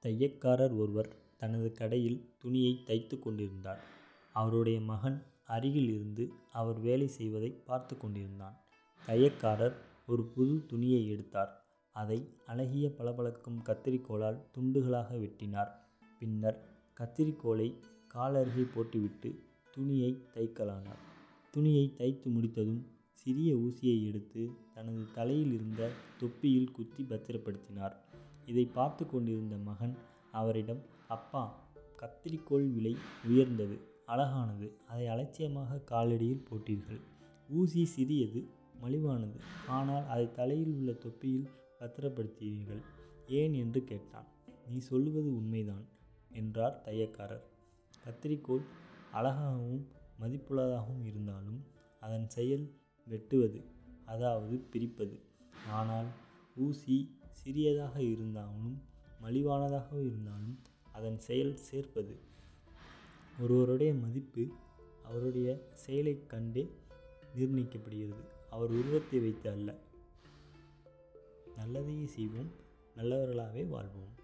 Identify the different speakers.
Speaker 1: தையற்காரர் ஒருவர் தனது கடையில் துணியை தைத்து கொண்டிருந்தார். அவருடைய மகன் அருகில் இருந்து அவர் வேலை செய்வதை பார்த்து கொண்டிருந்தான். தையற்காரர் ஒரு புது துணியை எடுத்தார். அதை அழகிய பளபளக்கும் கத்தரிக்கோலால் துண்டுகளாக வெட்டினார். பின்னர் கத்தரிக்கோலை காலருகே போட்டுவிட்டு துணியை தைக்கலானார். துணியை தைத்து முடித்ததும் சிறிய ஊசியை எடுத்து தனது தலையில் இருந்த தொப்பியில் குத்தி பத்திரப்படுத்தினார். இதை பார்த்து கொண்டிருந்த மகன் அவரிடம், "அப்பா, கத்தரிக்கோல் விலை உயர்ந்தது, அழகானது. அதை அலட்சியமாக காலடியில் போட்டீர்கள். ஊசி சிறியது, மலிவானது. ஆனால் அதை தலையில் உள்ள தொப்பியில் பத்திரப்படுத்தினீர்கள். ஏன்?" என்று கேட்டான். "நீ சொல்லுவது உண்மைதான்" என்றார் தையற்காரர். கத்தரிக்கோல் அழகாகவும் மதிப்புள்ளதாகவும் இருந்தாலும் அதன் செயல் வெட்டுவது, அதாவது பிரிப்பது. ஆனால் ஊசி சிறியதாக இருந்தாலும் மலிவானதாக இருந்தாலும் அதன் செயல் சேர்ப்பது. ஒருவருடைய மதிப்பு அவருடைய செயலைக் கண்டே நிர்ணயிக்கப்படுகிறது, அவர் உருவத்தை வைத்து அல்ல. நல்லதையே செய்வோம், நல்லவர்களாகவே வாழ்வோம்.